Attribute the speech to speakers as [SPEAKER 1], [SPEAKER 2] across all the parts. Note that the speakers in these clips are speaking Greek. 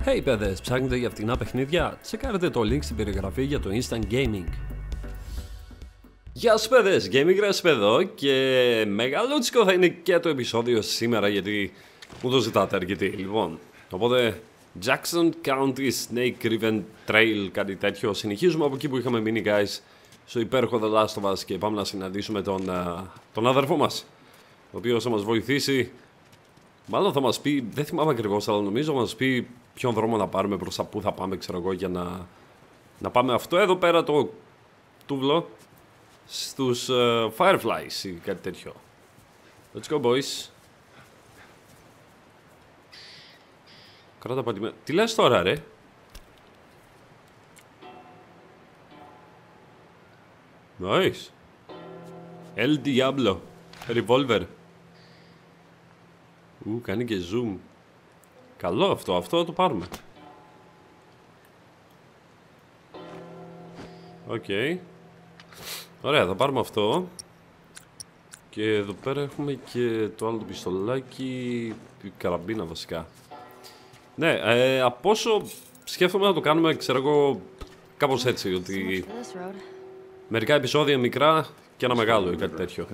[SPEAKER 1] Hey παιδες, ψάχνετε για φτηνά παιχνίδια? Τσεκάρετε το link στην περιγραφή για το Instant Gaming. Γεια σας παιδες, Gaming Recipe εδώ και μεγαλούτσικο θα είναι και το επεισόδιο σήμερα γιατί μου το ζητάτε αρκετοί. Λοιπόν, οπότε Jackson County Snake River Trail, κάτι τέτοιο. Συνεχίζουμε από εκεί που είχαμε μείνει, guys, στο υπέροχο The Last of Us και πάμε να συναντήσουμε τον αδερφό μας, ο οποίος θα μας βοηθήσει. Μάλλον θα μας πει, δεν θυμάμαι ακριβώς, αλλά νομίζω θα μας πει ποιον δρόμο να πάρουμε, προς τα πού θα πάμε, ξέρω εγώ, για να πάμε αυτό εδώ πέρα το τούβλο στους Fireflies ή κάτι τέτοιο. Let's go, boys. Κράτα πατημένα. Τι λες τώρα, ρε? Nice. El Diablo. Revolver. Κάνει και zoom. Καλό αυτό θα το πάρουμε. Οκ. Ωραία, θα πάρουμε αυτό. Και εδώ πέρα έχουμε και το άλλο το πιστολάκι. Καραμπίνα βασικά. Ναι, από όσο σκέφτομαι να το κάνουμε, ξέρω εγώ, κάπως έτσι, ότι μερικά επεισόδια μικρά και ένα μεγάλο ή κάτι τέτοιο.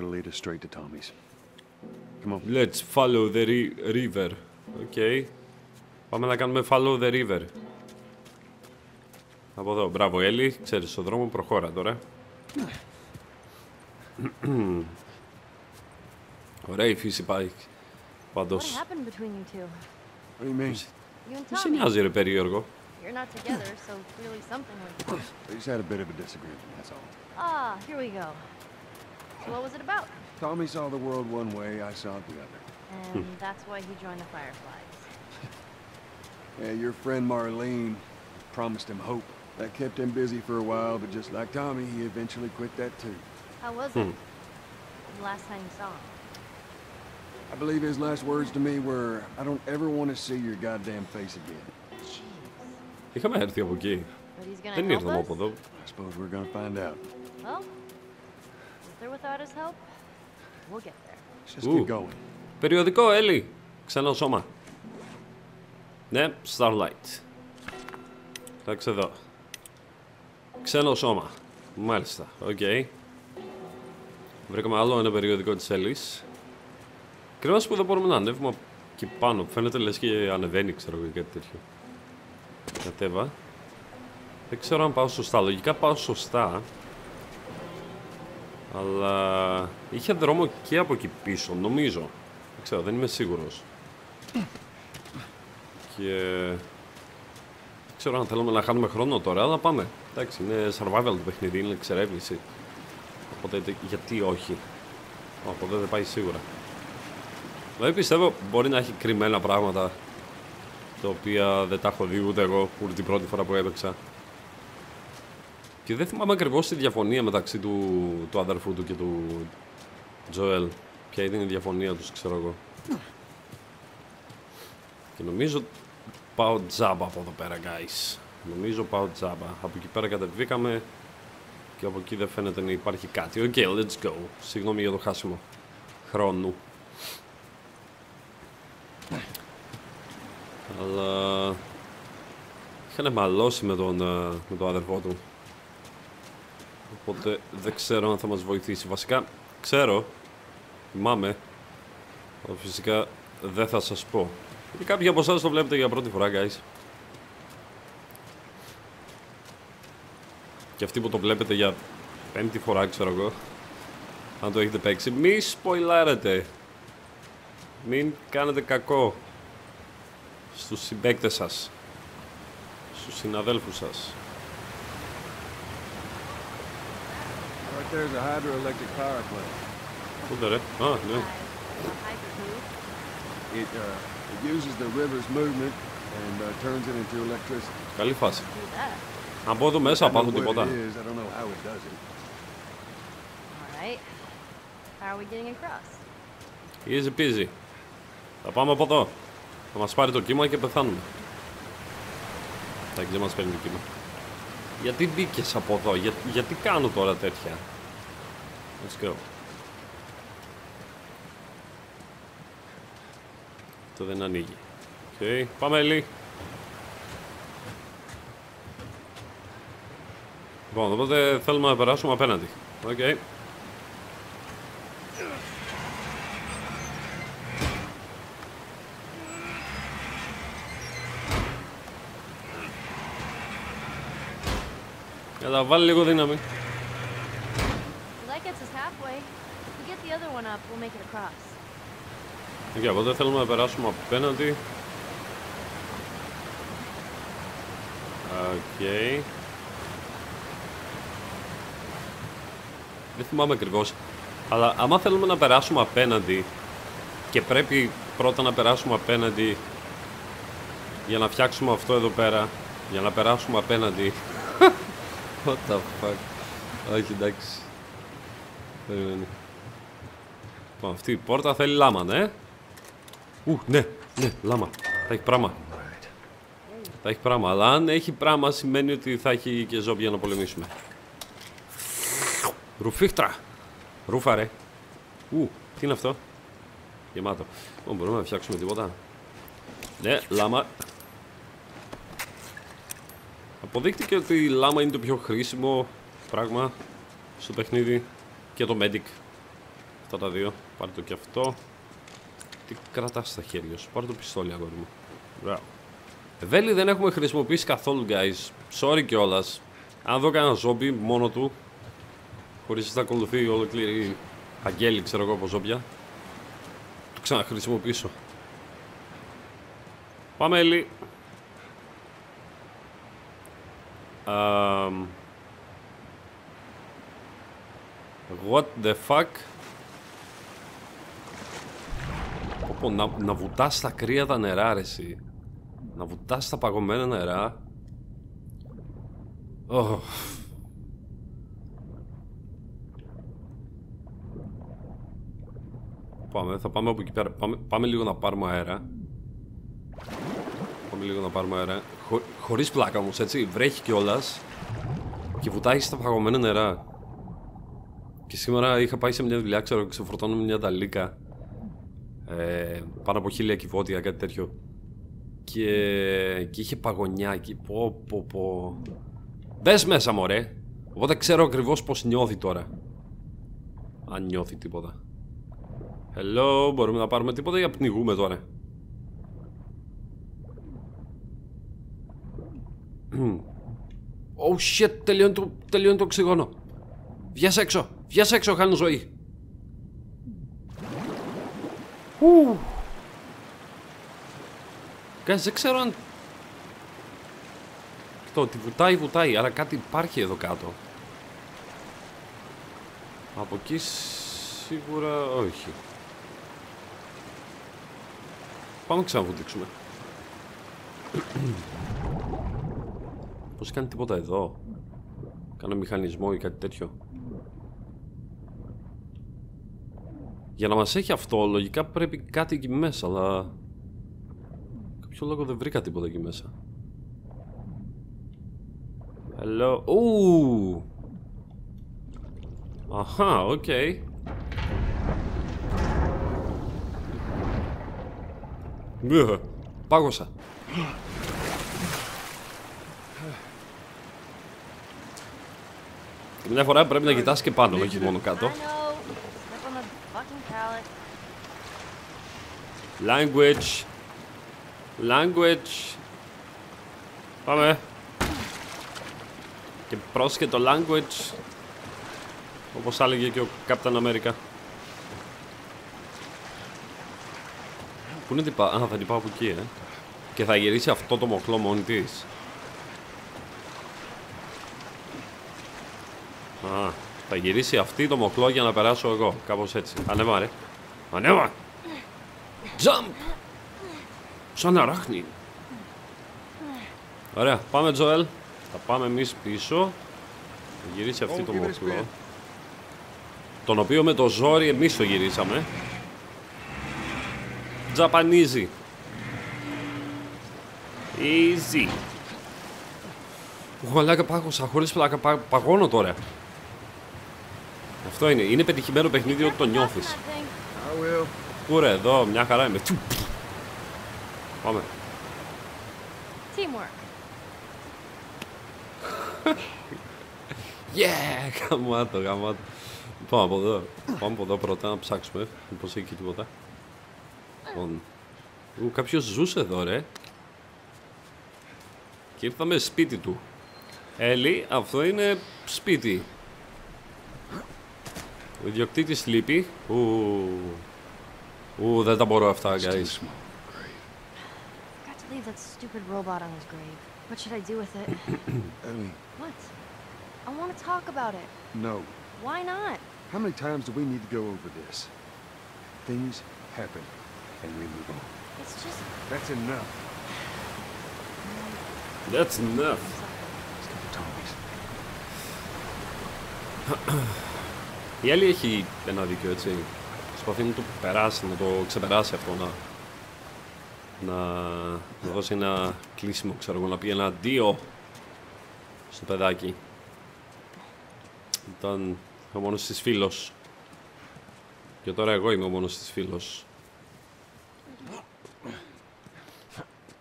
[SPEAKER 1] Let's follow the river. Okay. Πάμε να κάνουμε follow the river. Από εδώ, μπράβο Έλλη, ξέρεις τον δρόμο, προχώρα τώρα. Ωραία η φύση πάει. Πάντως. Τι σε νοιάζει ρε περίεργο?
[SPEAKER 2] So what was it about?
[SPEAKER 3] Tommy saw the world one way, I saw it the other.
[SPEAKER 2] And that's why he joined the Fireflies.
[SPEAKER 3] Yeah, your friend Marlene promised him hope. That kept him busy for a while, but just like Tommy, he eventually quit that too.
[SPEAKER 2] How was it? The last time you saw him?
[SPEAKER 3] I believe his last words to me were, I don't ever want to see your goddamn face again.
[SPEAKER 2] Jeez.
[SPEAKER 1] Είχαμε έρθει από εκεί.
[SPEAKER 2] But he's gonna
[SPEAKER 1] Δεν
[SPEAKER 2] help
[SPEAKER 1] ήρθαμε
[SPEAKER 2] us?
[SPEAKER 1] από εδώ.
[SPEAKER 3] I suppose we're gonna find out.
[SPEAKER 2] Well, with or without his help, we'll get there.
[SPEAKER 3] Let's just get going.
[SPEAKER 1] Περιοδικό, Έλλη. Ξένο σώμα. Ναι, Starlight. Εντάξει εδώ. Ξένο σώμα. Μάλιστα, οκ. Βρήκαμε άλλο ένα περιοδικό της Έλλης. Κρυμάς που δεν μπορούμε να ανέβουμε από εκεί πάνω. Φαίνεται λες και ανεβαίνει, ξέρω εγώ, κάτι τέτοιο. Κατέβα. Δεν ξέρω αν πάω σωστά. Λογικά πάω σωστά. Αλλά είχε δρόμο και από εκεί πίσω, νομίζω. Δεν ξέρω, δεν είμαι σίγουρος. Και δεν ξέρω αν θέλουμε να χάνουμε χρόνο τώρα, αλλά πάμε. Εντάξει, είναι survival το παιχνίδι, είναι εξερεύνηση. Οπότε γιατί όχι. Από εδώ δεν πάει σίγουρα. Δηλαδή πιστεύω μπορεί να έχει κρυμμένα πράγματα τα οποία δεν τα έχω δει ούτε εγώ ούτε την πρώτη φορά που έπαιξα. Και δεν θυμάμαι ακριβώς τη διαφωνία μεταξύ του αδερφού του και του Τζοέλ. Ποια ήταν η διαφωνία τους, ξέρω εγώ. Και νομίζω πάω τζάμπα από εδώ πέρα, guys. Νομίζω πάω τζάμπα. Από εκεί πέρα κατεβήκαμε και από εκεί δεν φαίνεται να υπάρχει κάτι. Οκ, let's go. Συγγνώμη για το χάσιμο χρόνου. Αλλά είχαν μαλώσει με τον αδερφό του. Οπότε δεν ξέρω αν θα μας βοηθήσει. Βασικά ξέρω, θυμάμαι, αλλά φυσικά δεν θα σας πω. Και κάποιοι από εσάς το βλέπετε για πρώτη φορά, guys. Και αυτοί που το βλέπετε για πέμπτη φορά, ξέρω εγώ, αν το έχετε παίξει, μη σποιλάρετε. Μην κάνετε κακό στους συμπαίκτες σας, στους συναδέλφους σας.
[SPEAKER 3] Right there's a hydroelectric power plant.
[SPEAKER 1] Πού ρε? Α, ναι.
[SPEAKER 3] It uses the river's movement and turns it into electricity.
[SPEAKER 1] Καλή φάση.
[SPEAKER 2] Do that.
[SPEAKER 1] Από εδώ μέσα
[SPEAKER 3] I know
[SPEAKER 1] πάνω
[SPEAKER 3] what
[SPEAKER 1] τίποτα.
[SPEAKER 3] it is, I don't know how it does it.
[SPEAKER 2] All right. How are we getting across?
[SPEAKER 1] Easy peasy. Θα πάμε από εδώ. Θα μας πάρει το κύμα και πεθάνουμε. Εντάξει, δεν μας παίρνει το κύμα. Γιατί μπήκες από εδώ, γιατί κάνω τώρα τέτοια? Let's go. Αυτό δεν ανοίγει. Okay. Πάμε, Έλλη. Λοιπόν, οπότε θέλουμε να περάσουμε απέναντι. Οκ. Έλα, βάλει λίγο δύναμη.
[SPEAKER 2] Well, that gets us halfway. If we get the other one up, we'll make it across.
[SPEAKER 1] Οκ, οπότε θέλουμε να περάσουμε απέναντι. Οκ. Δεν θυμάμαι ακριβώς. Αλλά άμα θέλουμε να περάσουμε απέναντι και πρέπει πρώτα να περάσουμε απέναντι για να φτιάξουμε αυτό εδώ πέρα, για να περάσουμε απέναντι. What the fuck. Όχι, εντάξει. Περιμένει. Λοιπόν, αυτή η πόρτα θέλει λάμα, ναι. Ναι, λάμα. Θα έχει πράγμα. Θα έχει πράγμα. Αλλά αν έχει πράγμα σημαίνει ότι θα έχει και ζόμπια να πολεμήσουμε. Ρουφίχτρα. Ρούφα, ρε. Τι είναι αυτό. Γεμάτο. Μπορούμε να φτιάξουμε τίποτα. Ναι, λάμα. Αποδείχτηκε ότι η λάμα είναι το πιο χρήσιμο πράγμα στο παιχνίδι. Και το medic. Αυτά τα δύο. Πάρε το και αυτό. Τι κρατάς στα χέρια σου. Πάρε το πιστόλι, αγόρι μου. Μπράβο. Βέλη δεν έχουμε χρησιμοποιήσει καθόλου, guys. Sorry κιόλας. Αν δω κανένα ζόμπι μόνο του, χωρίς να ακολουθεί ολοκλήρη αγγέλη, ξέρω εγώ από ζόμπια, το ξαναχρησιμοποιήσω. Πάμε, Έλλη. What the fuck. Να βουτάς στα κρύα τα νερά, ρε εσύ. Να βουτάς στα παγωμένα νερά. Θα πάμε από εκεί πέρα. Πάμε λίγο να πάρουμε αέρα. Χωρίς πλάκα όμως, έτσι. Βρέχει κιόλας και βουτάει στα παγωμένα νερά. Και σήμερα είχα πάει σε μια δουλειά, ξέρω, ξεφορτώνω μια ταλίκα. Πάνω από 1000 κυβότια, κάτι τέτοιο. Και είχε παγωνιά και πω. Μπες μέσα, μωρέ. Οπότε ξέρω ακριβώς πως νιώθει τώρα. Αν νιώθει τίποτα. Hello, μπορούμε να πάρουμε τίποτα ή πνιγούμε τώρα. Oh shit, τελειώνει το οξυγόνο. Βγες έξω, χάνω ζωή. Κάτι δεν ξέρω αν... Το ότι βουτάει, άρα κάτι υπάρχει εδώ κάτω. Από εκεί σίγουρα όχι. Πάμε να ξαναβουτήξουμε. Πώς κάνει τίποτα εδώ. Κάνα μηχανισμό ή κάτι τέτοιο. Για να μας έχει αυτό, λογικά πρέπει κάτι εκεί μέσα, αλλά... Κάποιο λόγο δεν βρήκα τίποτα εκεί μέσα. Hello. Αχα, οκ. Πάγωσα. Και μια φορά πρέπει να κοιτάς και πάνω, όχι μόνο κάτω. Language. Πάμε. Και πρόσχετο language. Όπως έλεγε και ο Captain America. Πού είναι την πάω? Θα την πάω από εκεί, Και θα γυρίσει αυτό το μοχλό μόνη της. Θα γυρίσει αυτή το μοχλό για να περάσω εγώ. Κάπως έτσι. Ανέβα, ρε. Ανέβα! Jump! Σαν αράχνη. Ωραία, πάμε, Τζοέλ. Θα πάμε εμείς πίσω. Θα γυρίσει αυτή το μοχλό. Τον οποίο με το ζόρι εμείς το γυρίσαμε. Τζαπανίζει. Easy. Γουαλάκα, πάγωσα, χωρίς πλάκα, παγώνω τώρα. Αυτό είναι πετυχημένο παιχνίδι ότι το νιώθεις. Πού ρε, εδώ, μια χαρά είμαι. Πάμε.
[SPEAKER 2] Teamwork.
[SPEAKER 1] Yeah! Γαμάτο, γαμάτο. Πάμε από εδώ. Πάμε από εδώ πρώτα να ψάξουμε. Μήπως έχει τίποτα. Λοιπόν. Κάποιος ζούσε εδώ, ρε. Και ήρθαμε σπίτι του. Έλλη, αυτό είναι σπίτι. Ο ιδιοκτήτης λείπει. Δεν τα μπορώ αυτά, guys.
[SPEAKER 2] Forgot to leave that stupid robot on his grave. What should I do with it?
[SPEAKER 3] Ellie,
[SPEAKER 2] What? I want to talk about it.
[SPEAKER 3] no.
[SPEAKER 2] Why not?
[SPEAKER 3] How many times do we need to go over this? Things happen, and we move on.
[SPEAKER 2] It's just...
[SPEAKER 3] That's enough.
[SPEAKER 1] That's enough.
[SPEAKER 3] Let's go to Tommy's.
[SPEAKER 1] Η Έλλη έχει ένα δίκιο, έτσι. Προσπαθεί να το περάσει, να το ξεπεράσει αυτό, να δώσει ένα κλείσιμο, ξέρω εγώ, να πει ένα αντίο στο παιδάκι. Ήταν ο μόνος της φίλος. Και τώρα εγώ είμαι ο μόνος της φίλος.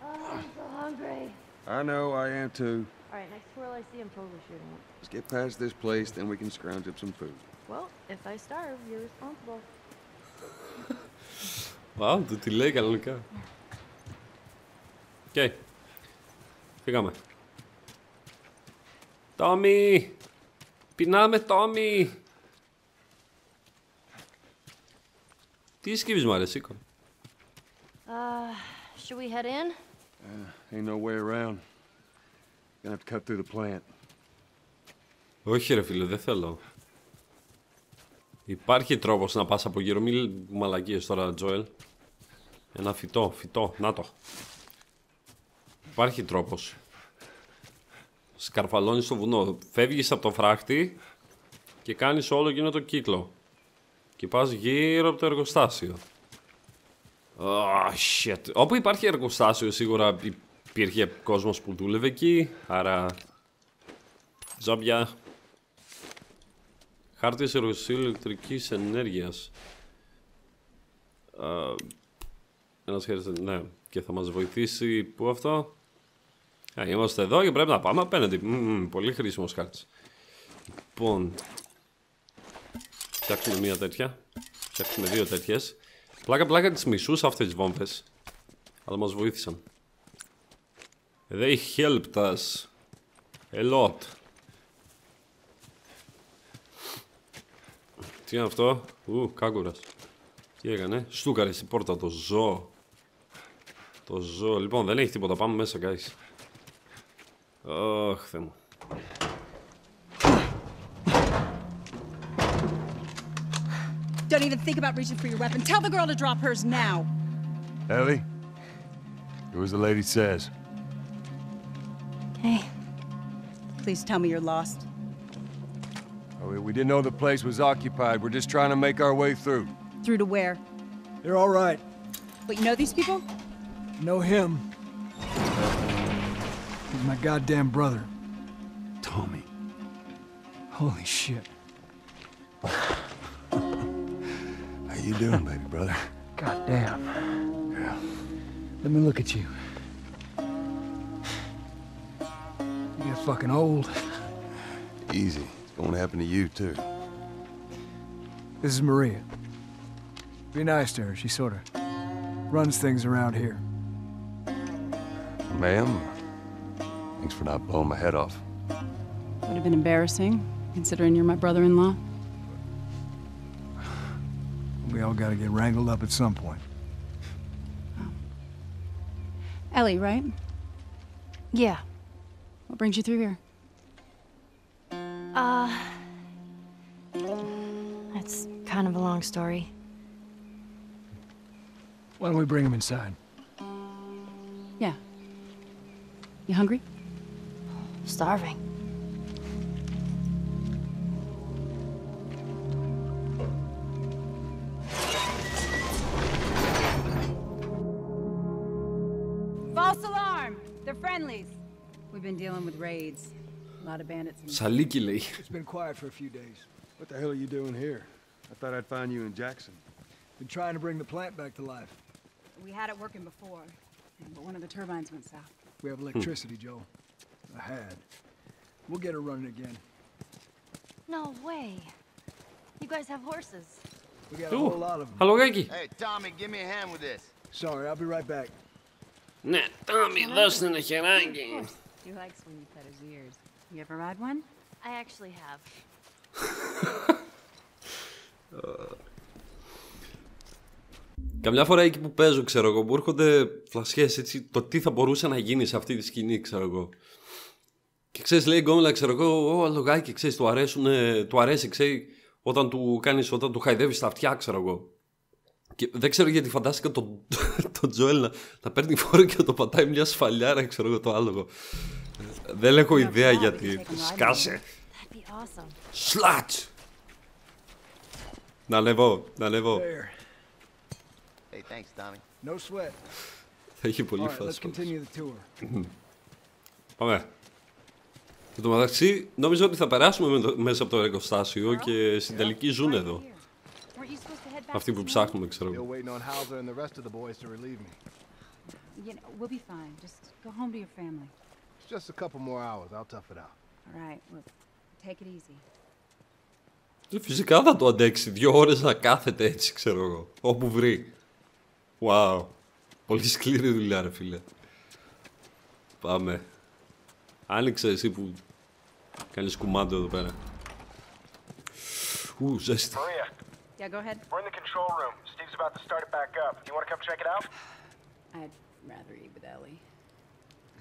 [SPEAKER 2] I'm so hungry.
[SPEAKER 3] I know, I am too.
[SPEAKER 2] All right, next twirl I see, I'm totally shooting it.
[SPEAKER 3] Let's get past this place, then we can scrounge up some food.
[SPEAKER 2] Well, if I starve, you're responsible.
[SPEAKER 1] Wow, του τη λέει κανονικά. Οκ. Φύγαμε. Τόμι! Πεινάμε, Τόμι! Τι σκύβεις, μ' αρέσει, σήκω.
[SPEAKER 2] Should we head in?
[SPEAKER 3] Ain't no way around. Gonna have to cut through the plant.
[SPEAKER 1] Όχι, ρε φίλε, δεν θέλω. Υπάρχει τρόπος να πας από γύρω. Μη μαλακίες τώρα, Τζόελ. Ένα φυτό, να το. Υπάρχει τρόπος. Σκαρφαλώνεις στο βουνό. Φεύγεις από το φράχτη και κάνεις όλο εκείνο το κύκλο. Και πας γύρω από το εργοστάσιο. Oh, shit. Όπου υπάρχει εργοστάσιο, σίγουρα υπήρχε κόσμος που δούλευε εκεί. Άρα... Ζόμπια. Χάρτης εργοστασίου ηλεκτρικής ενέργειας. Ένας χέρι, ναι. Και θα μας βοηθήσει... Πού αυτό? Είμαστε εδώ και πρέπει να πάμε απέναντι. Πολύ χρήσιμος χάρτης. Λοιπόν... Φτιάξουμε μία τέτοια. Φτιάξουμε δύο τέτοιες. Πλάκα τις μισούς αυτές τις βόμβες. Αλλά μας βοήθησαν. They helped us. A lot. Τι είναι αυτό? Κάγκουρας. Τι έκανε? Στούκαρε στην πόρτα το ζώο. Το ζώο. Λοιπόν, δεν έχει τίποτα. Πάμε μέσα, guys. Ωχ, Θεέ μου.
[SPEAKER 4] Don't even think about reaching for your weapon. Tell the girl to drop hers now.
[SPEAKER 3] Ellie, do as the lady says.
[SPEAKER 2] Hey.
[SPEAKER 4] Please tell me you're lost.
[SPEAKER 3] Oh, we didn't know the place was occupied. We're just trying to make our way through.
[SPEAKER 4] Through to where?
[SPEAKER 5] They're all right.
[SPEAKER 4] But you know these people?
[SPEAKER 5] Know him. He's my goddamn brother.
[SPEAKER 3] Tommy.
[SPEAKER 5] Holy shit.
[SPEAKER 3] How you doing, baby brother?
[SPEAKER 5] Goddamn.
[SPEAKER 3] Yeah.
[SPEAKER 5] Let me look at you. You get fucking old.
[SPEAKER 3] Easy. It's gonna happen to you, too.
[SPEAKER 5] This is Maria. Be nice to her. She sort of runs things around here.
[SPEAKER 3] Ma'am, thanks for not blowing my head off.
[SPEAKER 4] Would have been embarrassing, considering you're my brother-in-law.
[SPEAKER 5] We all gotta get wrangled up at some point.
[SPEAKER 4] Ellie, right?
[SPEAKER 2] Yeah.
[SPEAKER 4] What brings you through here?
[SPEAKER 2] It's kind of a long story.
[SPEAKER 5] Why don't we bring him inside?
[SPEAKER 4] Yeah. You hungry?
[SPEAKER 2] Starving.
[SPEAKER 4] False alarm! They're friendlies. We've been dealing with raids. A lot of bandits.
[SPEAKER 1] Σαλίκι λέει.
[SPEAKER 5] It's been quiet for a few days.
[SPEAKER 3] What the hell are you doing here? I thought I'd find you in Jackson.
[SPEAKER 5] Been trying to bring the plant back to life.
[SPEAKER 4] We had it working before, but one of the turbines went south.
[SPEAKER 5] We have electricity, Joe. I had. We'll get her running again.
[SPEAKER 2] No way. You guys have horses.
[SPEAKER 3] We got a whole lot of them.
[SPEAKER 1] Αλογάκι.
[SPEAKER 6] Hey, Tommy, give me a hand with this.
[SPEAKER 3] Sorry, I'll be right back.
[SPEAKER 1] Ναι, Τόμι, δώστε ένα χεράκι.
[SPEAKER 4] He likes when you cut his ears. You ever ride one?
[SPEAKER 2] I actually have.
[SPEAKER 1] Καμιά φορά εκεί που παίζω, ξέρω εγώ, μου έρχονται φλασιές έτσι, το τι θα μπορούσε να γίνει σε αυτή τη σκηνή, ξέρω εγώ. Και ξέρεις, λέει Γκόμελα, ξέρω εγώ, ο αλογάκι, ξέρεις, του αρέσει, ξέρει, όταν του χαϊδεύεις τα αυτιά, ξέρω εγώ. Και δεν ξέρω γιατί φαντάστηκα τον Τζοέλ να παίρνει φόρο και να το πατάει μια σφαλιάρα, ξέρω εγώ, το άλογο. Δεν έχω ιδέα γιατί. Σκάσε.
[SPEAKER 2] That'd be awesome.
[SPEAKER 1] Σλάτς! Να ανεβώ.
[SPEAKER 3] There.
[SPEAKER 6] Hey, thanks, Tommy.
[SPEAKER 3] No sweat.
[SPEAKER 1] Θα έχει
[SPEAKER 3] All
[SPEAKER 1] πολύ
[SPEAKER 3] right, let's
[SPEAKER 1] φάση.
[SPEAKER 3] continue the tour.
[SPEAKER 1] Πάμε. Εν τω μεταξύ, νόμιζα ότι θα περάσουμε μέσα από το εργοστάσιο και στην τελική ζουν εδώ.
[SPEAKER 4] Weren't you supposed to head back
[SPEAKER 1] Αυτοί
[SPEAKER 4] to
[SPEAKER 1] που
[SPEAKER 4] Snow?
[SPEAKER 1] ψάχνουμε, ξέρω
[SPEAKER 3] Still
[SPEAKER 1] εγώ.
[SPEAKER 3] waiting on Hauser and the rest of the boys to relieve me.
[SPEAKER 4] You know, we'll be fine. Just go home to your family.
[SPEAKER 3] It's just a couple more hours. I'll tough it out.
[SPEAKER 4] All right, well, take it easy.
[SPEAKER 1] Φυσικά θα το αντέξει 2 ώρες να κάθεται έτσι, ξέρω εγώ. Όπου βρει. Wow. Πολύ σκληρή δουλειά, ρε φίλε. Πάμε. Άνοιξε εσύ που κάνεις κουμάντο εδώ πέρα. Ζέστη.
[SPEAKER 7] Maria,
[SPEAKER 4] Yeah, go ahead.
[SPEAKER 7] we're in the control room. Steve's about to start it back up. You want to come check it out?
[SPEAKER 4] I'd rather eat with Ellie.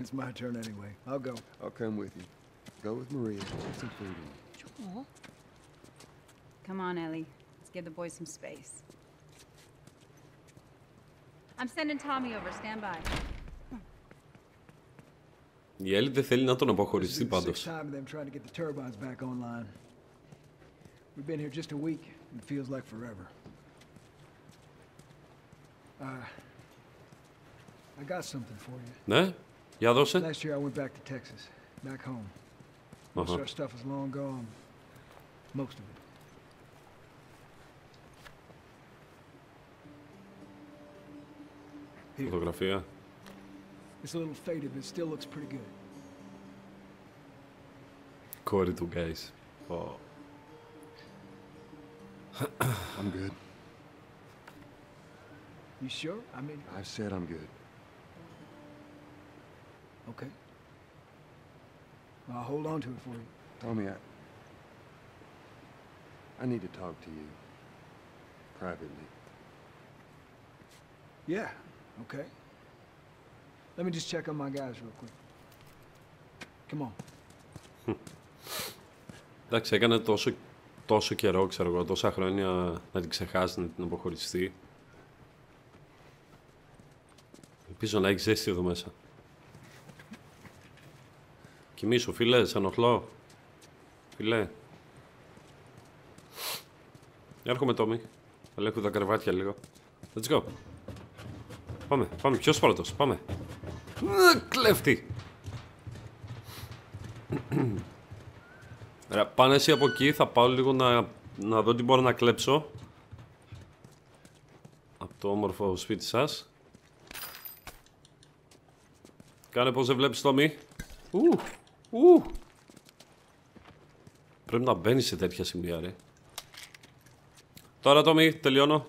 [SPEAKER 3] It's my turn anyway. I'll go. I'll come with you. Go with Maria. Put some food in.
[SPEAKER 2] Joel?
[SPEAKER 4] Come on, Ellie. Let's give the boys some space. I'm sending Tommy over. Stand by.
[SPEAKER 1] Η Έλλη δεν θέλει να τον
[SPEAKER 3] This
[SPEAKER 1] αποχωριστεί
[SPEAKER 3] is the
[SPEAKER 1] πάντως.
[SPEAKER 3] sixth time of them trying to get the turbines back online. We've been here just a week, and it feels like forever. I got something for you.
[SPEAKER 1] Ναι, για δώσε.
[SPEAKER 3] Last year I went back to Texas, back home. Most of our stuff is long gone. Most of it. Here.
[SPEAKER 1] Φωτογραφία.
[SPEAKER 3] It's a little faded, but it still looks pretty good.
[SPEAKER 1] Κόρη του, guys.
[SPEAKER 3] I'm good. You sure? I mean, I said I'm good. Okay. Well, I'll hold on to it for you. Tommy, I need to talk to you privately. Yeah, okay. Let me just check on my guys real quick. Come on.
[SPEAKER 1] Εντάξει, έκανε τόσο καιρό, ξέρω εγώ, τόσα χρόνια να την ξεχάσει, να την αποχωριστεί. Ελπίζω να έχει ζέστη εδώ μέσα. Κοιμήσου, φίλε, σε ενοχλώ. Φίλε. Έρχομαι, Τόμι. Ελέγχω τα κρεβάτια λίγο. Let's go. Πάμε. Ποιος πρώτος, πάμε. Κλέφτη. Ρε, πάνε εσύ από εκεί, θα πάω λίγο να δω τι μπορώ να κλέψω. Από το όμορφο σπίτι σας. Κάνε πως δεν βλέπεις, Τόμι. Πρέπει να μπαίνεις σε τέτοια σημεία, ρε. Τώρα, Τόμι, τελειώνω.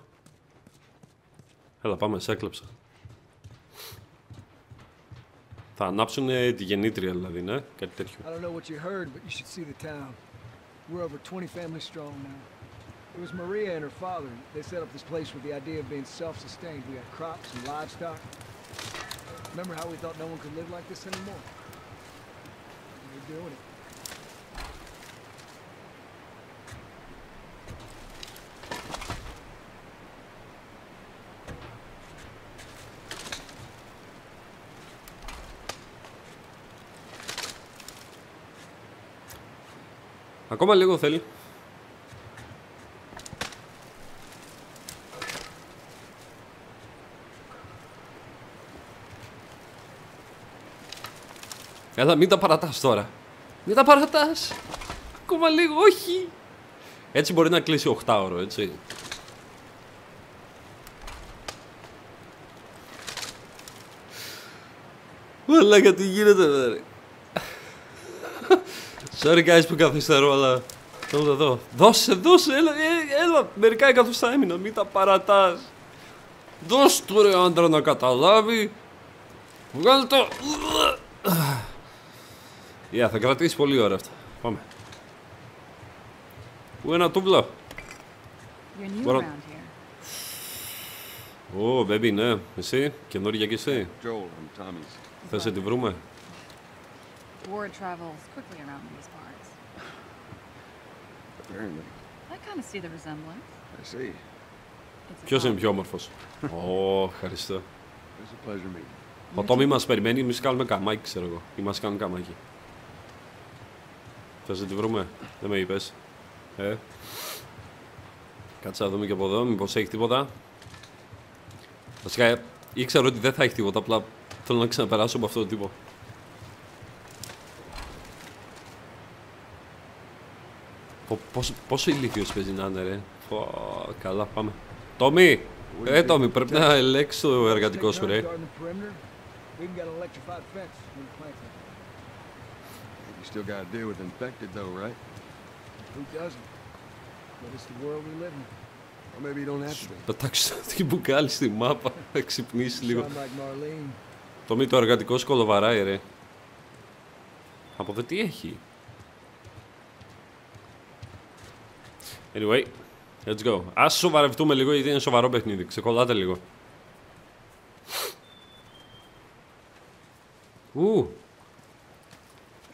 [SPEAKER 1] Έλα, πάμε, σε έκλεψα. Θα ανάψουν τη γεννήτρια, δηλαδή, ναι, κάτι τέτοιο.
[SPEAKER 3] I don't know what you heard, but you should see the town. We're over 20 families strong now. It was Maria and her father. They set up this place with the idea of being self-sustained. We had crops and livestock. Remember how we thought no one could live like this anymore? We're doing it.
[SPEAKER 1] Ακόμα λίγο θέλει. Έλα, μην τα παρατάς τώρα. Μην τα παρατάς. Ακόμα λίγο, όχι. Έτσι μπορεί να κλείσει 8ωρο, έτσι. Μαλάκα, τι γίνεται, ρε. Sorry guys που καθυστερώ, αλλά Εδώ. Δώσε, έλα. Μερικά εκατοστά έμεινα, μην τα παρατάς. Δώσ' του ρε άντρα να καταλάβει. Βγάλε το. Θα κρατήσει πολύ ώρα αυτό. Πάμε. Πού είναι ένα τούβλο.
[SPEAKER 4] You're new around here.
[SPEAKER 1] Ω, baby, ναι. Εσύ, καινούργια κι εσύ.
[SPEAKER 8] Joel, I'm Tommy's.
[SPEAKER 1] Θες να τη βρούμε.
[SPEAKER 4] Word travels quickly around these parts.
[SPEAKER 8] Apparently.
[SPEAKER 4] I kind of see the resemblance.
[SPEAKER 8] I see.
[SPEAKER 4] It's a
[SPEAKER 1] Ποιος είναι
[SPEAKER 4] Tom.
[SPEAKER 1] πιο όμορφος. Ω, ευχαριστώ.
[SPEAKER 8] It's a pleasure meeting.
[SPEAKER 1] Ο Τόμι μας περιμένει, εμείς κάνουμε καμάκι, ξέρω εγώ. Ή μας κάνουν καμάκι. Θες να τη βρούμε. Δεν με είπες. Κάτσε να δούμε και από εδώ, μήπως έχει τίποτα. Βασικά ήξερα ότι δεν θα έχει τίποτα, απλά θέλω να ξαναπεράσω από αυτό το τύπο. Πόσο ηλίθιος παίζει να είναι, ρε. Καλά, πάμε. Τόμι! Τόμι, πρέπει να ελέγξεις το εργατικό σου, ρε.
[SPEAKER 8] You still gotta deal with infected though, right?
[SPEAKER 3] Who doesn't? But it's the world we live in.
[SPEAKER 8] Or maybe you don't have to be.
[SPEAKER 1] Πετάξω την μπουκάλι στη μάπα, θα ξυπνήσει λίγο.
[SPEAKER 3] Sound like Marlene.
[SPEAKER 1] Τόμι, το εργατικό σου κολοβαράει, ρε. Από εδώ τι έχει. Anyway, let's go. Ας σοβαρευτούμε λίγο, γιατί είναι σοβαρό παιχνίδι. Ξεκολλάτε λίγο.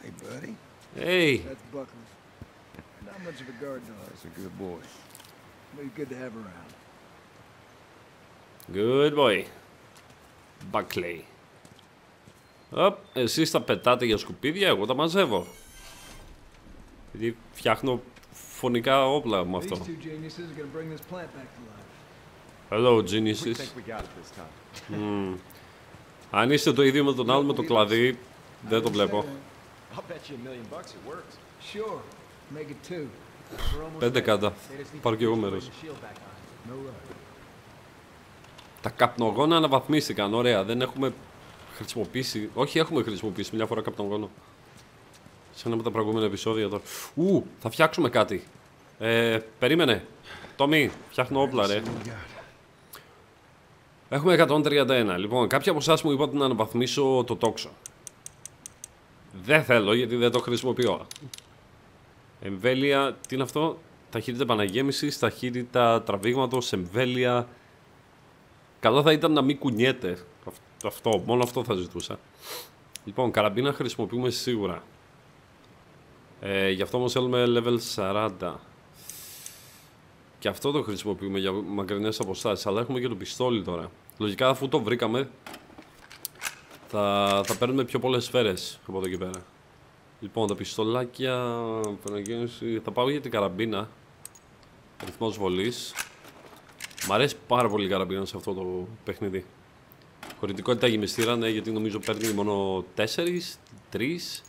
[SPEAKER 8] Hey, buddy.
[SPEAKER 1] Hey.
[SPEAKER 3] That's Buckley. Not much of a guard dog,
[SPEAKER 8] That's a good boy.
[SPEAKER 3] but he's good to have around.
[SPEAKER 1] Good boy. Buckley. Οπ, εσείς τα πετάτε για σκουπίδια, εγώ τα μαζεύω. Γιατί φτιάχνω φωνικά όπλα με αυτό.
[SPEAKER 3] These two geniuses are gonna bring this plant back to life.
[SPEAKER 1] Hello, geniuses. Αν είστε το ίδιο με τον άλλο με το κλαδί, δεν το βλέπω.
[SPEAKER 7] I'll bet you $1,000,000 it works.
[SPEAKER 3] Sure, make it two. We're almost
[SPEAKER 1] 5
[SPEAKER 3] there.
[SPEAKER 1] κάτα.
[SPEAKER 7] They just need
[SPEAKER 1] Πάρω
[SPEAKER 7] to
[SPEAKER 1] και εγώ
[SPEAKER 7] bring
[SPEAKER 1] μέρος.
[SPEAKER 7] the shield back on.
[SPEAKER 3] No rush.
[SPEAKER 1] Τα καπνογόνα αναβαθμίστηκαν, ωραία. Δεν έχουμε χρησιμοποιήσει. Όχι, έχουμε χρησιμοποιήσει μια φορά καπνογόνο. Σαν από τα προηγούμενα επεισόδια τώρα. Θα φτιάξουμε κάτι. Περίμενε. Τόμι, φτιάχνω όπλα, ρε. Έχουμε 131. Λοιπόν, κάποιοι από εσάς μου είπατε να αναβαθμίσω το τόξο. Δεν θέλω, γιατί δεν το χρησιμοποιώ. Εμβέλεια, τι είναι αυτό? Ταχύτητα επαναγέμισης, ταχύτητα τραβήγματος, εμβέλεια. Καλό θα ήταν να μην κουνιέται. Αυτό, μόνο αυτό θα ζητούσα. Λοιπόν, καραμπίνα χρησιμοποιούμε σίγουρα. Γι' αυτό όμως θέλουμε level 40. Και αυτό το χρησιμοποιούμε για μακρινές αποστάσεις. Αλλά έχουμε και το πιστόλι τώρα. Λογικά, αφού το βρήκαμε, θα παίρνουμε πιο πολλές σφαίρες από εδώ και πέρα. Λοιπόν, τα πιστολάκια. Θα πάω για την καραμπίνα. Ρυθμός βολής. Μ' αρέσει πάρα πολύ η καραμπίνα σε αυτό το παιχνίδι. Χωρητικότητα γεμιστήρα, ναι, γιατί νομίζω παίρνει μόνο 4, 3.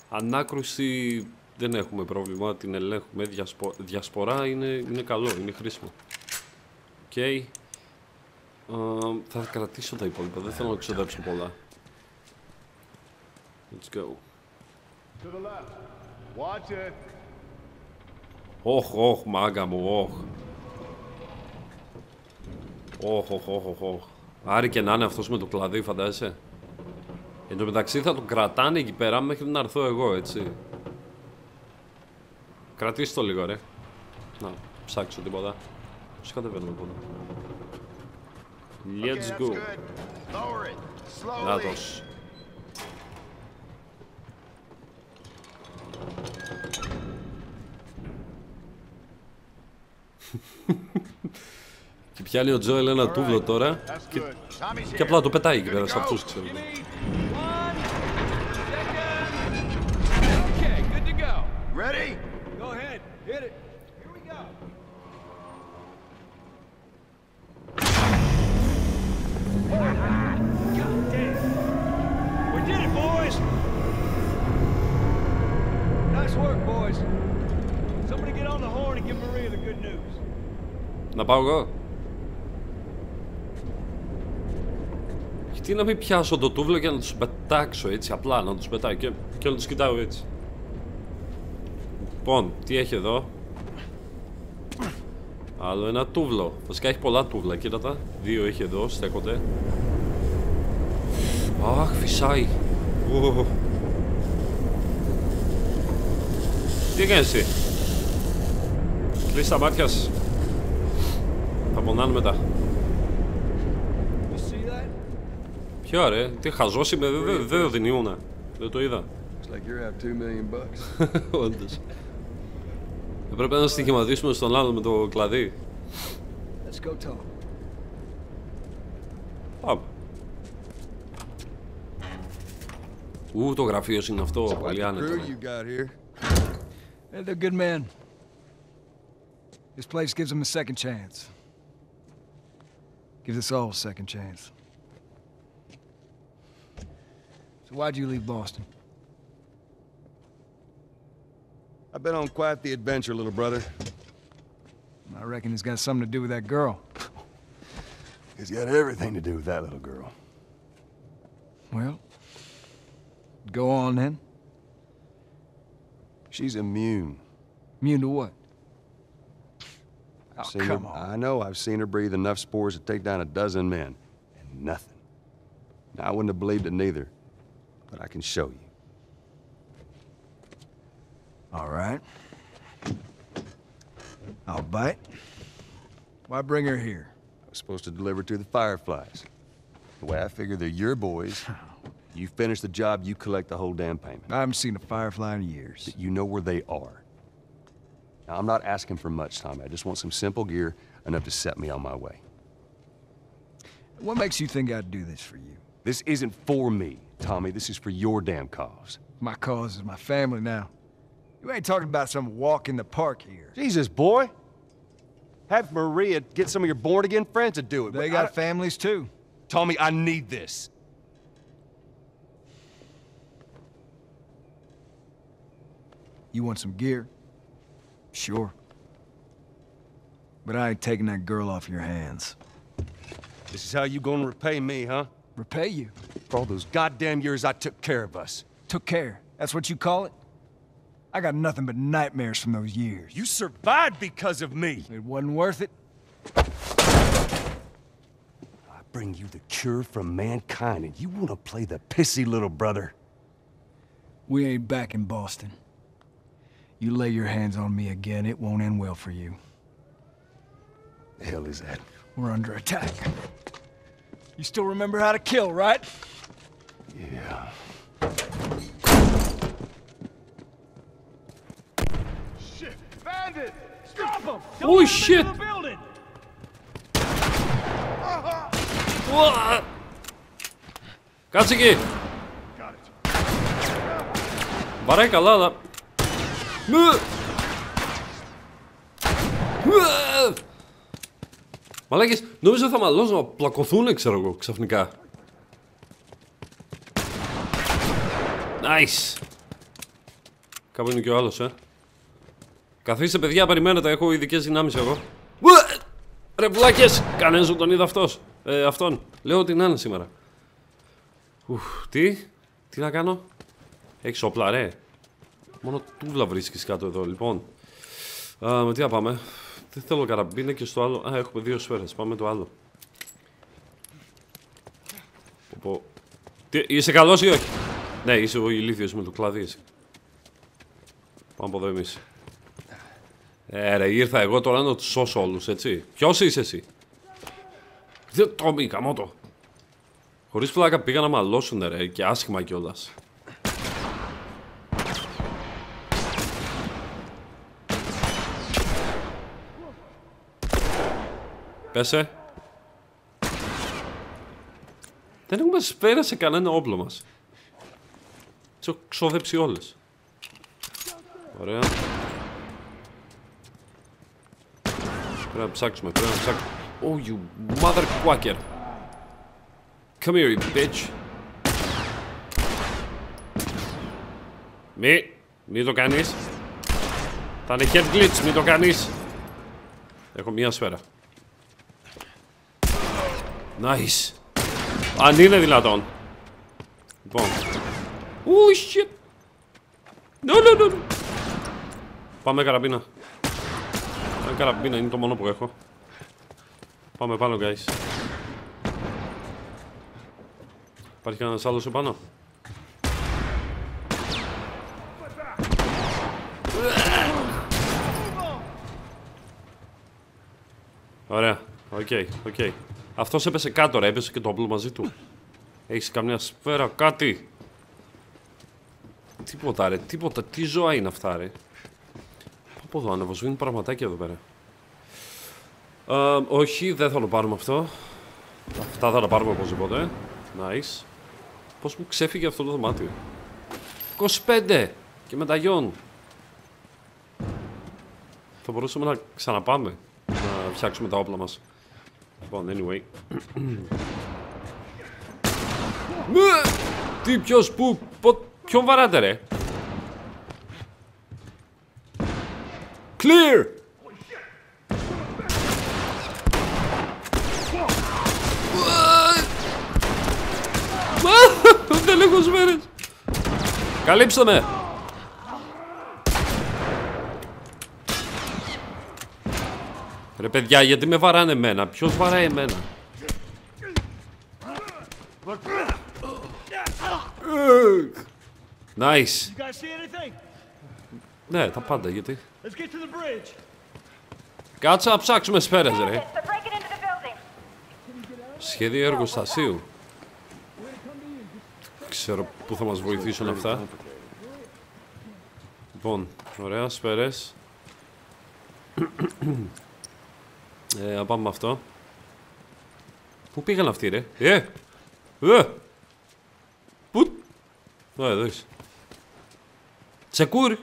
[SPEAKER 1] Ανάκρουση δεν έχουμε πρόβλημα, την ελέγχουμε. Διασπορά είναι καλό, είναι χρήσιμο. Οκ. Θα κρατήσω τα υπόλοιπα, δεν θέλω να ξοδέψω πολλά. Let's go. Όχ, μάγκα μου, όχ. Όχ. Άρη και να είναι αυτός με το κλαδί, φαντάζεσαι. Εν τω μεταξύ θα το κρατάνε εκεί πέρα μέχρι να έρθω εγώ, έτσι. Κρατήστε το λίγο, ρε. Να ψάξω τίποτα. Πώς κατεβαίνουμε από εδώ. Let's go. Νάτος. Και πιάνει ο Τζόελ ένα τούβλο τώρα και απλά το πετάει εκεί πέρα σε αυτούς, ξέρω.
[SPEAKER 6] Ready?
[SPEAKER 3] Go ahead, hit it. Here we go. We did it, boys. Nice work, boys. Somebody get on the horn and give Maria the good news.
[SPEAKER 1] Να πάω εγώ. Γιατί να μην πιάσω το τούβλο και να τους πετάξω έτσι, απλά να τους πετάω και να τους κοιτάω έτσι. Λοιπόν, τι έχει εδώ? Άλλο ένα τούβλο. Βασικά έχει πολλά τούβλα, κοίτα τα. 2 έχει εδώ, στέκονται. Αχ, φυσάει. Τι έκανες εσύ? Κλείς τα μάτια σου. Θα πονάνε μετά. Ποιο ρε, τι χαζός είμαι, δεν ήμουνα. Δεν το είδα. Όντως. Πρέπει να στοιχηματίσουμε στον άλλο με το κλαδί. Πάμε. Το γραφείο είναι αυτό, πολύ άνετο.
[SPEAKER 3] Hey, they're good men. This place gives them a second chance. Gives us all a second chance. So why'd you leave Boston?
[SPEAKER 8] I've been on quite the adventure, little brother.
[SPEAKER 3] I reckon it's got something to do with that girl.
[SPEAKER 8] It's got everything to do with that little girl.
[SPEAKER 3] Well, go on then.
[SPEAKER 8] She's immune.
[SPEAKER 3] Immune to what? Oh, come on.
[SPEAKER 8] I know, I've seen her breathe enough spores to take down a dozen men. And nothing. Now, I wouldn't have believed it neither. But I can show you.
[SPEAKER 3] All right. I'll bite. Why bring her here?
[SPEAKER 8] I was supposed to deliver to the Fireflies. The way I figure they're your boys. You finish the job, you collect the whole damn payment.
[SPEAKER 3] I haven't seen a Firefly in years.
[SPEAKER 8] You know where they are. Now, I'm not asking for much, Tommy. I just want some simple gear, enough to set me on my way.
[SPEAKER 3] What makes you think I'd do this for you?
[SPEAKER 8] This isn't for me, Tommy. This is for your damn cause.
[SPEAKER 3] My cause is my family now. You ain't talking about some walk in the park here.
[SPEAKER 8] Jesus, boy. Have Maria get some of your born-again friends to do it.
[SPEAKER 3] They got families, too.
[SPEAKER 8] Tommy, I need this.
[SPEAKER 3] You want some gear? Sure. But I ain't taking that girl off your hands.
[SPEAKER 8] This is how you gonna repay me, huh?
[SPEAKER 3] Repay you?
[SPEAKER 8] For all those goddamn years I took care of us.
[SPEAKER 3] Took care? That's what you call it? I got nothing but nightmares from those years.
[SPEAKER 8] You survived because of me!
[SPEAKER 3] It wasn't worth it?
[SPEAKER 8] I bring you the cure from mankind, and you wanna play the pissy little brother?
[SPEAKER 3] We ain't back in Boston. You lay your hands on me again, it won't end well for you.
[SPEAKER 8] The hell is that?
[SPEAKER 3] We're under attack. You still remember how to kill, right?
[SPEAKER 8] Yeah.
[SPEAKER 6] Shit! Bandit! Stop him!
[SPEAKER 1] Holy shit! Κάτσε εκεί! Βαράει καλά, αλλά... Μαλάκες, νόμιζα θα μαλώσουν να πλακωθούν, ξέρω εγώ, ξαφνικά. Nice! Κάπου είναι και ο άλλος, Καθίστε, παιδιά, περιμένετε, έχω ειδικές δυνάμεις εγώ. Ρε πουλάκες, κανένας δεν τον είδα αυτόν. Λέω ότι να είναι σήμερα. Τι να κάνω? Έχεις όπλα, ρε. Μόνο τούβλα βρίσκεις κάτω εδώ, λοιπόν. Με τι να πάμε? Δεν θέλω καραμπίνα και στο άλλο. Έχουμε 2 σφαίρες. Πάμε το άλλο. Είσαι καλός ή όχι? Ναι, είσαι ο ηλίθιος με το κλαδί. Πάμε από εδώ εμείς. Ρε, ήρθα εγώ τώρα να τους σώσω όλους, έτσι. Ποιος είσαι εσύ? Τόμι, καμότο. Χωρίς πλάκα πήγα να μαλώσουν, ρε, και άσχημα κιόλας. Πέσε. Δεν έχουμε σφαίρα σε κανένα όπλο μας. Τι έχω ξοδέψει όλες. Ωραία. Πρέπει να ψάξουμε, Oh, you mother quacker. Come here, you bitch. Μη το κάνεις. Θα είναι head glitch, μη το κάνεις. Έχω μία σφαίρα. Nice. Αν είναι δυνατόν. Λοιπόν. Oh shit. No. Πάμε καραμπίνα. Καραμπίνα είναι το μόνο που έχω. Πάμε πάνω, guys. Υπάρχει κανένας άλλος επάνω? Ωραία, οκ. Αυτός έπεσε κάτω, ρε, έπεσε και το όπλο μαζί του. Έχεις καμιά σφαίρα, κάτι? Τίποτα, ρε, τίποτα. Τι ζώα είναι αυτά, ρε? Από εδώ ανεβοσβήνουν πραγματάκια εδώ πέρα. Όχι, δεν θα το πάρουμε αυτό. Αυτά θα τα πάρουμε οπωσδήποτε. Nice. Πώς μου ξέφυγε αυτό το δωμάτιο? 25! Και μεταγιών. Θα μπορούσαμε να ξαναπάμε. Να φτιάξουμε τα όπλα μας. Λοιπόν, anyway. Τι, ποιος, πού, ποιον βαράτε, ρε? Clear! Δεν έχω σφαίρες. Καλύψτε με. Ρε παιδιά, γιατί με βαράνε εμένα? Ποιος βαράει εμένα? Nice. Ναι, τα πάντα, γιατί? Κάτσε να ψάξουμε σφαίρες, ρε. Σχέδιο εργοστασίου. Ξέρω πού θα μας βοηθήσουν αυτά. Λοιπόν, ωραία, σφαίρες. Να πάμε με αυτό. Πού πήγαν αυτοί, ρε? Πού? Εδώ είσαι. Τσεκούρ.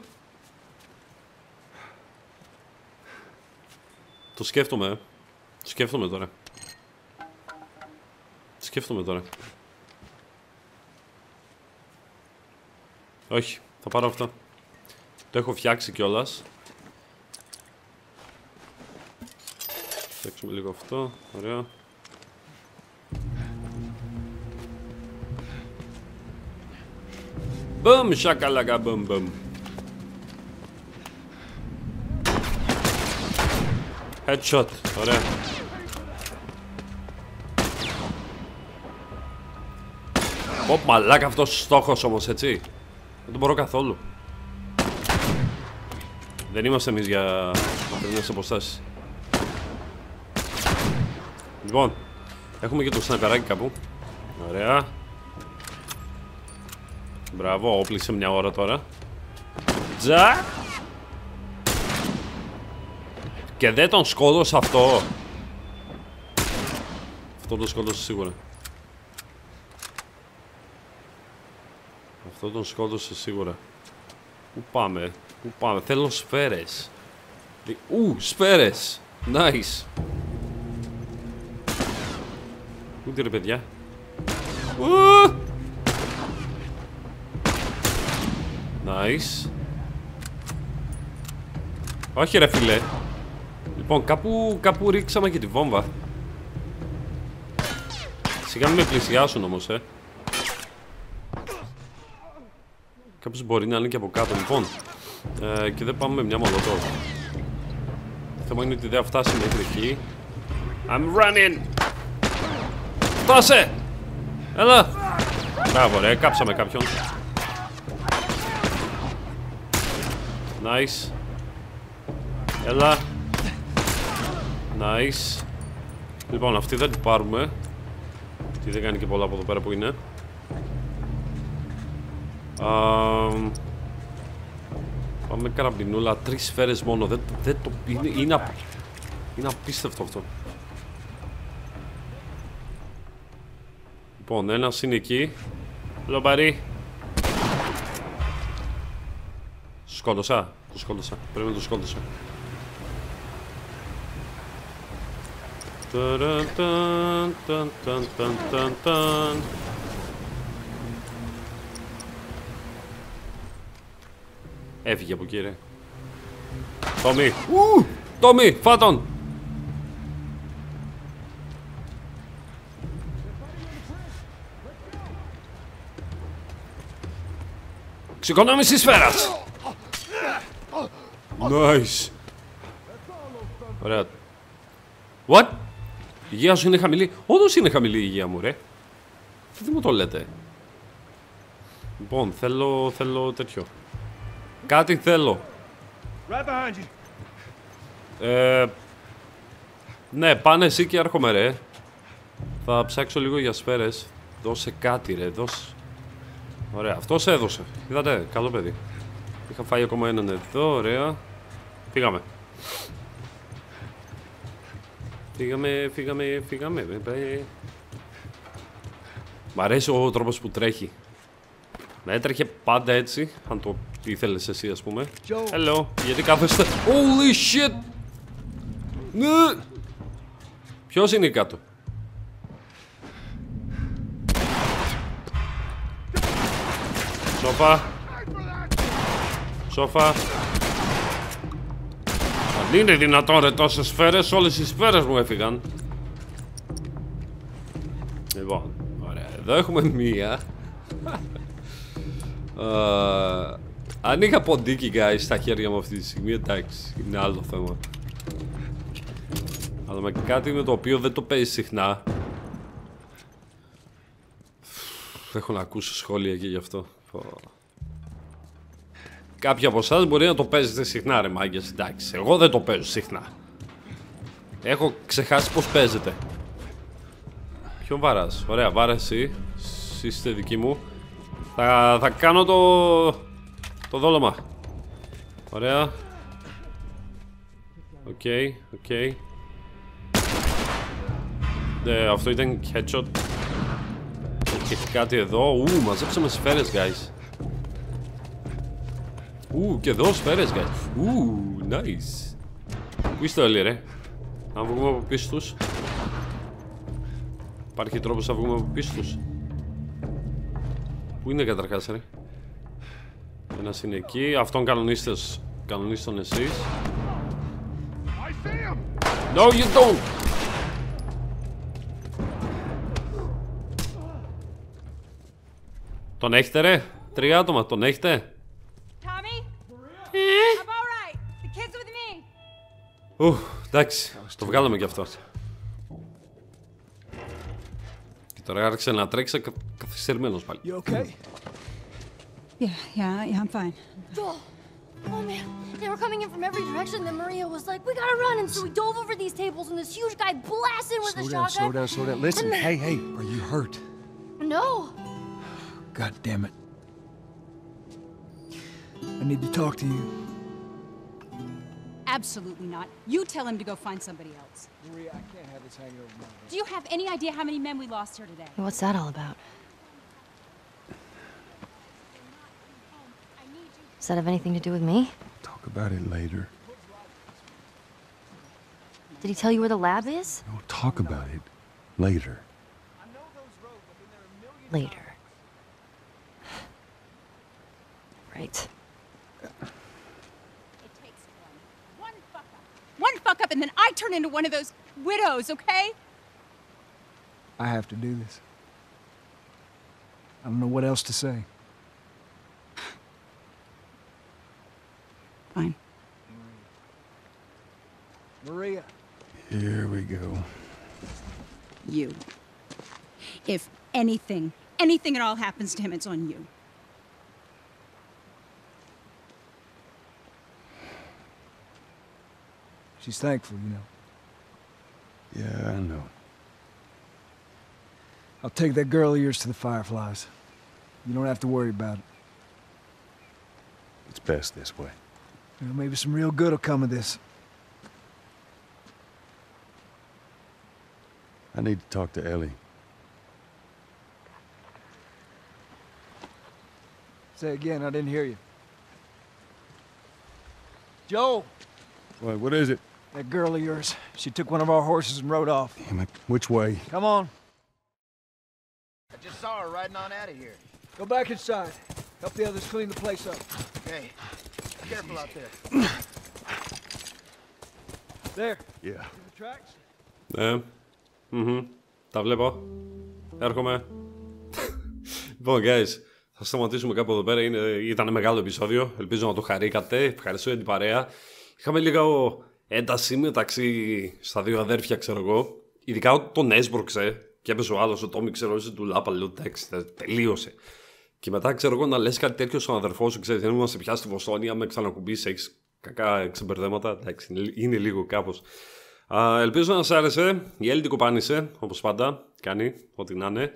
[SPEAKER 1] Το σκέφτομαι, Το σκέφτομαι τώρα. Όχι, θα πάρω αυτό. Το έχω φτιάξει κιόλας. Φτιάξουμε λίγο αυτό, ωραία. Μπομ, σακαλακα, μπομ. Headshot, ωραία. Ωπ, μαλάκα αυτός στόχος όμως, έτσι. Δεν τον μπορώ καθόλου. Δεν είμαστε εμείς για μακρινές αποστάσεις. Λοιπόν, έχουμε και το σναϊπεράκι κάπου. Ωραία. Μπράβο, όπλησε μια ώρα τώρα. Τζα! Και δεν τον σκότωσε αυτό. Αυτό τον σκότωσε σίγουρα. Αυτό τον σκότωσε σίγουρα. Πού πάμε? Θέλω σφαίρες. Σφαίρες. Nice. Ούτε ρε παιδιά. Nice. Όχι ρε φίλε. Λοιπόν, κάπου ρίξαμε και τη βόμβα. Σιγά μην με πλησιάσουν όμως, Κάποιος μπορεί να είναι και από κάτω, λοιπόν. Και δεν πάμε με μια μολοτόβ. Το θέμα είναι ότι δεν θα φτάσει μέχρι εκεί. I'm running! Φτάσε! Έλα! Μπράβο ρε, κάψαμε κάποιον. Nice. Έλα. Nice. Λοιπόν, αυτή δεν την πάρουμε. Τι δεν κάνει και πολλά από εδώ πέρα που είναι. Πάμε καραμπινούλα, 3 σφαίρες μόνο. Δεν το είναι απίστευτο αυτό. Λοιπόν, ένας είναι εκεί. Λομπαρί. Σκότωσα. Πρέπει να το σκότωσα. Έφυγε από εκεί, ρε. Τόμι. Τόμι, φάτον. Ξεκονόμηση σφαίρας. Nice. Ωραία. What? Η υγεία σου είναι χαμηλή. Όντως είναι χαμηλή η υγεία μου, ρε. Τι μου το λέτε. Λοιπόν, θέλω τέτοιο. Κάτι θέλω.
[SPEAKER 6] Right behind you.
[SPEAKER 1] Ναι, πάνε εσύ και έρχομαι, ρε. Θα ψάξω λίγο για σφαίρες. Δώσε κάτι, ρε, δώσε. Ωραία, αυτός έδωσε. Είδατε, καλό παιδί. Είχα φάει ακόμα έναν εδώ, ωραία. Φύγαμε. Φύγαμε. Μ' αρέσει ο τρόπος που τρέχει. Να έτρεχε πάντα έτσι, αν το ήθελες εσύ, ας πούμε. Hello, γιατί κάθεστε. Holy shit! Ναι! Ποιος είναι κάτω? Σόφα. Αν είναι δυνατόν, ρε, τόσες σφαίρες, όλες οι σφαίρες μου έφυγαν. Λοιπόν, ωραία, εδώ έχουμε μία. Αν είχα ποντίκι, guys, στα χέρια μου αυτή τη στιγμή, εντάξει, είναι άλλο θέμα. Αλλά με κάτι με το οποίο δεν το παίζει συχνά. Έχω να ακούσω σχόλια και γι' αυτό. Κάποιοι από εσάς μπορεί να το παίζετε συχνά, ρε μάγκες, εντάξει. Εγώ δεν το παίζω συχνά. Έχω ξεχάσει πως παίζεται. Ποιον βάρας? Ωραία, βάρα εσύ. Εσύ είστε δική μου. Θα κάνω το δόλωμα. Ωραία. Οκ. Αυτό ήταν headshot. Έχει κάτι εδώ. Μαζέψαμε σφαίρες, guys. Και εδώ σφαίρες, guys. Nice. Πού είστε όλοι, ρε? Να βγούμε από πίσω τους. Υπάρχει τρόπος να βγούμε από πίσω τους? Πού είναι καταρχάς, ρε? Ένας είναι εκεί. Αυτόν κανονίστον εσείς. No, you don't! Τον έχετε, ρε? 3 άτομα, τον έχετε? Εντάξει, το βγάλαμε κι αυτό. Και τώρα άρχισε να τρέξει καθυστερημένος πάλι.
[SPEAKER 3] You okay?
[SPEAKER 4] Yeah, I'm fine.
[SPEAKER 2] Joel! Oh man, they were coming in from every direction. Then Maria was like, "We gotta run!" And so we dove over these tables, and this huge guy blasted with a shotgun.
[SPEAKER 5] Slow down. Listen, hey, are you hurt?
[SPEAKER 2] No.
[SPEAKER 5] God damn it. I need to talk to you.
[SPEAKER 4] Absolutely not. You tell him to go find somebody else.
[SPEAKER 3] Maria, I can't have this hanging over my head.
[SPEAKER 4] Do you have any idea how many men we lost here today?
[SPEAKER 2] What's that all about? Does that have anything to do with me?
[SPEAKER 8] Talk about it later.
[SPEAKER 2] Did he tell you where the lab is?
[SPEAKER 8] No, talk about it later.
[SPEAKER 2] Later. Right.
[SPEAKER 4] It takes one fuck up, and then I turn into one of those widows, okay?
[SPEAKER 5] I have to do this. I don't know what else to say.
[SPEAKER 4] Fine.
[SPEAKER 3] Maria.
[SPEAKER 8] Here we go.
[SPEAKER 4] You. If anything at all happens to him, it's on you.
[SPEAKER 5] She's thankful, you know.
[SPEAKER 8] Yeah, I know.
[SPEAKER 5] I'll take that girl of yours to the Fireflies. You don't have to worry about it.
[SPEAKER 8] It's best this way.
[SPEAKER 5] You know, maybe some real good will come of this.
[SPEAKER 8] I need to talk to Ellie.
[SPEAKER 5] Say again, I didn't hear you. Joe!
[SPEAKER 8] What is it?
[SPEAKER 5] That girl of yours. She took one of our horses and rode off.
[SPEAKER 8] Damn it. Which way?
[SPEAKER 5] Come on.
[SPEAKER 9] I just saw her riding on out of here.
[SPEAKER 3] Go back inside. Help the others clean the place up.
[SPEAKER 9] Okay. Careful out there.
[SPEAKER 3] There.
[SPEAKER 8] Yeah.
[SPEAKER 3] See the tracks?
[SPEAKER 1] Ναι. Τα βλέπω. Έρχομαι. Λοιπόν, guys, Θα σταματήσουμε κάπου εδώ πέρα. Ήταν μεγάλο επεισόδιο. Ελπίζω να το χαρήκατε. Ευχαριστώ για την παρέα. Είχαμε λίγο ένταση μεταξύ στα δύο αδέρφια, ξέρω εγώ. Ειδικά τον έσπρωξε και έπαιζε ο άλλος, ο Τόμι, ξέρω εγώ, του λάπα. Λέω εντάξει, τελείωσε. Και μετά, ξέρω εγώ, να λες κάτι τέτοιο στον αδερφό σου, ξέρεις, δεν είμαστε πια στη Βοστόνη. Αν με ξανακουμπήσει, έχεις κακά ξεμπερδέματα. Εντάξει, είναι λίγο κάπως. Ελπίζω να σας άρεσε. Η Έλλη την κοπάνησε, όπως πάντα. Κάνει ό,τι να είναι.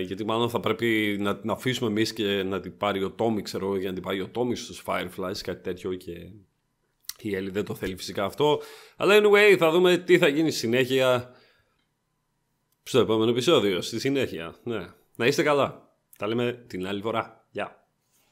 [SPEAKER 1] Γιατί μάλλον θα πρέπει να την αφήσουμε εμείς και να την πάρει ο Τόμι, ξέρω, για να την πάει ο Τόμι στους Fireflies, κάτι τέτοιο, και η Έλλη δεν το θέλει φυσικά αυτό. Αλλά anyway, θα δούμε τι θα γίνει συνέχεια στο επόμενο επεισόδιο, στη συνέχεια. Ναι. Να είστε καλά. Τα λέμε την άλλη φορά.